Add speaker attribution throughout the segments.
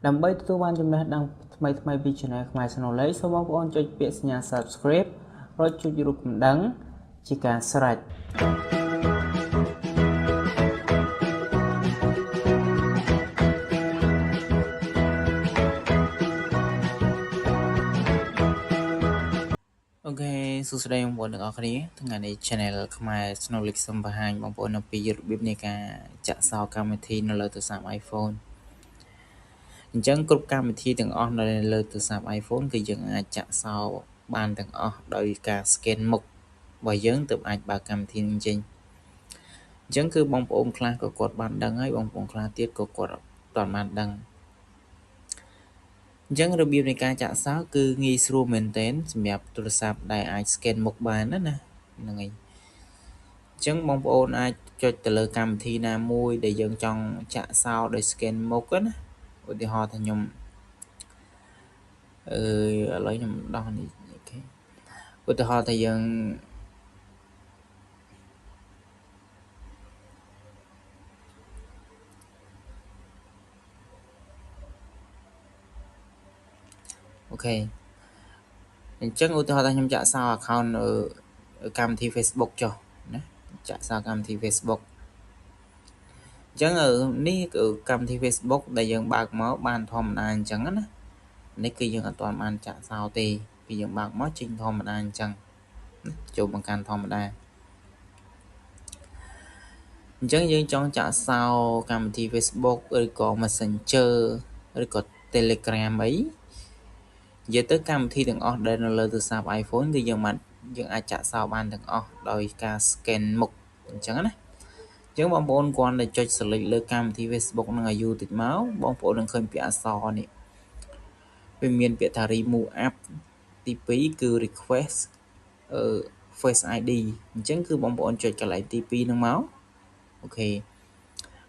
Speaker 1: ដើម្បីទទួលបានចំណេះដឹងថ្មីៗពី Channel ខ្មែរ Knowledge សូមបងប្អូនចុចពាក្យសញ្ញា Subscribe រួចចុចរូបកណ្ដឹងជាការស្រេចអូខេសួស្តីបងប្អូនទាំងអស់គ្នាថ្ងៃនេះ Channel ខ្មែរ Knowledge សូមបង្ហាញបងប្អូនអំពីរបៀបនៃការចាក់សោកម្មវិធីនៅលើទូរស័ព្ទ iPhone អញ្ចឹងគ្រប់កម្មវិធីទាំងអស់នៅលើទូរស័ព្ទ iPhone គឺយើងអាចចាក់សោបានទាំងអស់ដោយការ scan មុខរបស់យើងទើបអាចបើកកម្មវិធីនេះចេញអញ្ចឹងគឺបងប្អូនខ្លះក៏គាត់បានដឹងហើយបងប្អូនខ្លះទៀតក៏គាត់អត់ទាន់បានដឹងអញ្ចឹងរបៀបនៃការចាក់សោគឺងាយស្រួលមែនទែនសម្រាប់ទូរស័ព្ទដែលអាច scan មុខបានណាហ្នឹងហើយអញ្ចឹងបងប្អូនអាចចុចទៅលើកម្មវិធីណាមួយដែលយើងចង់ចាក់សោដោយ scan មុខណាឧទាហរណ៍ថាខ្ញុំឥឡូវខ្ញុំដោះនេះអូខេឧទាហរណ៍ថាយើងអូខេអញ្ចឹងឧទាហរណ៍ថាខ្ញុំចាក់សោ account នៅកម្មវិធី Facebook ចុះណាចាក់សោកម្មវិធី Facebook អញ្ចឹងនេះគឺកម្មវិធី Facebook ដែលយើងបើកមកបានធម្មតាអញ្ចឹងណានេះគឺយើងអត់ទាន់បានចាក់សោទេគឺយើងបើកមកចេញធម្មតាអញ្ចឹងចូលបង្កាន់ធម្មតាអញ្ចឹងយើងចង់ចាក់សោកម្មវិធី Facebook ឬក៏ Messenger ឬក៏ Telegram អីនិយាយទៅកម្មវិធីទាំងអស់ដែលនៅលើទូរស័ព្ទ iPhone គឺយើងអាចចាក់សោបានទាំងអស់ដោយការ scan មុខអញ្ចឹងណាអញ្ចឹងបងប្អូនគ្រាន់តែចុច select លើកម្មវិធី Facebook នឹងឲ្យយូរតិចមកបងប្អូននឹងឃើញពាក្យអក្សរនេះវាមានពាក្យថា remove app ទី2គឺ request Face ID អញ្ចឹងគឺបងប្អូនចុចកន្លែងទី2នឹងមកអូខេ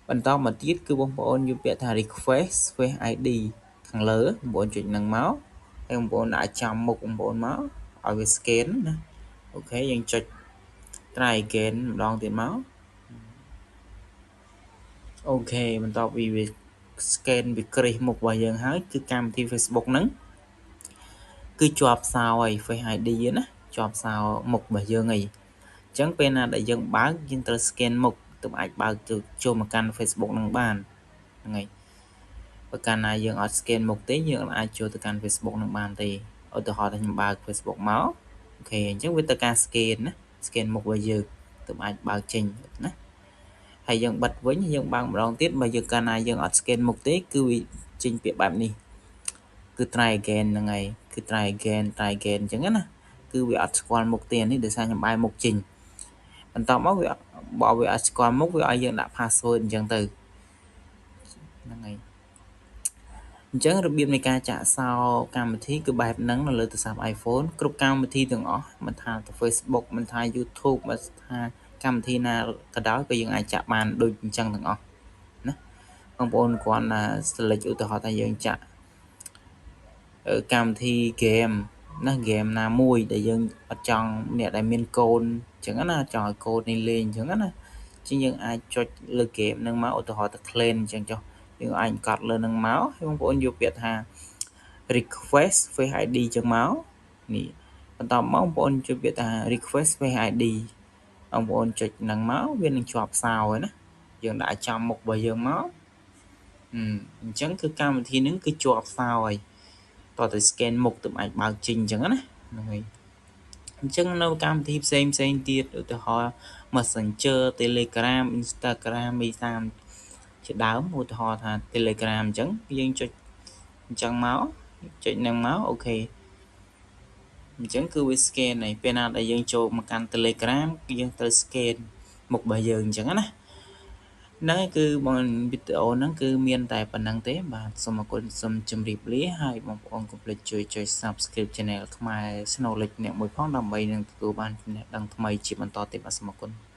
Speaker 1: បន្តមកទៀតគឺបងប្អូនយកពាក្យថា request Face ID ខាងលើបងប្អូនចុចនឹងមកហើយបងប្អូនដាក់ចំមុខបងប្អូនមកឲ្យវា scan ណាអូខេយើងចុច try again ម្ដងទៀតមកអូខេបន្ទាប់ពីវា scan វាគ្រីសមុខរបស់យើងហើយគឺកម្មវិធី Facebook ហ្នឹងគឺជាប់សោហើយ Face ID ណាជាប់សោមុខរបស់យើងហើយអញ្ចឹងពេលណាដែលយើងបើកយើងត្រូវ scan មុខទើបអាចបើកចូលមកកាន់ Facebook នឹងបានហ្នឹងហើយបើកាលណាយើងអត់ scan មុខទេយើងអាចចូលទៅកាន់ Facebook នឹងបានទេឧទាហរណ៍ថាខ្ញុំបើក Facebook មកអូខេអញ្ចឹងវាទៅការ scan ណា scan មុខរបស់យើងទើបអាចបើកចេញណាហើយយើងបិទវិញយើងបើកម្ដងទៀតបើយើងកាលណាយើងអត់ scan មុខទេគឺវាចេញពាក្យបែបនេះគឺ try again ហ្នឹងហើយគឺ try again អញ្ចឹងណាគឺវាអត់ស្គាល់មុខទេនេះដោយសារខ្ញុំបែរមុខចេញបន្តមកវាបើវាអត់ស្គាល់មុខវាឲ្យយើងដាក់ password អញ្ចឹងទៅហ្នឹងហើយអញ្ចឹងរបៀបនៃការចាក់សោកម្មវិធីគឺបែបហ្នឹងនៅលើទូរស័ព្ទ iPhone គ្រប់កម្មវិធីទាំងអស់មិនថាទៅ Facebook មិនថា YouTube មិនថាកម្មវិធីណាក៏ដោយក៏យើងអាចចាក់បានដូចអញ្ចឹងទាំងអស់ណាបងប្អូនគ្រាន់តែ select ឧទាហរណ៍ថាយើងចាក់កម្មវិធី game ណា game ណាមួយដែលយើងអត់ចង់អ្នកដែលមានកូនអញ្ចឹងណាចង់ឲ្យកូននេះលេងអញ្ចឹងណាជាងយើងអាចចុចលើ game ហ្នឹងមកឧទាហរណ៍ថា clan អញ្ចឹងចុះយើងអាចកត់លើហ្នឹងមកហើយបងប្អូនយកពាក្យថា request Face ID អញ្ចឹងមកនេះបន្តមកបងប្អូនជួយពាក្យថា request Face ID បងប្អូនចុចហ្នឹងមកវានឹងជាប់សោហើយណាយើងដាក់ចំមុខរបស់យើងមកអញ្ចឹងគឺកម្មវិធីហ្នឹងគឺជាប់សោហើយតោះតែ scan មុខទៅអាចបើកចេញអញ្ចឹងណាហ្នឹងហើយអញ្ចឹងនៅកម្មវិធីផ្សេងទៀតឧទាហរណ៍ Messenger Telegram Instagram មីសាមជាដើមឧទាហរណ៍ថា Telegram អញ្ចឹងយើងចុចអញ្ចឹងមកចុចនឹងមកអូខេអញ្ចឹងគឺវា scan ហើយពេលណាដែលយើងចូលមកកាន់ Telegram គឺយើងត្រូវ scan មុខរបស់យើងអញ្ចឹងណាហ្នឹងគឺបងវីដេអូហ្នឹងគឺមានតែប៉ុណ្្នឹងទេបាទសូមអរគុណសូមជម្រាបលាហើយបងប្អូនកុំភ្លេចជួយចុច Subscribe Channel ខ្មែរ Knowledge អ្នកមួយផងដើម្បីនឹងទទួលបានចំណេះដឹងថ្មីជាបន្តទៀតបាទសូមអរគុណ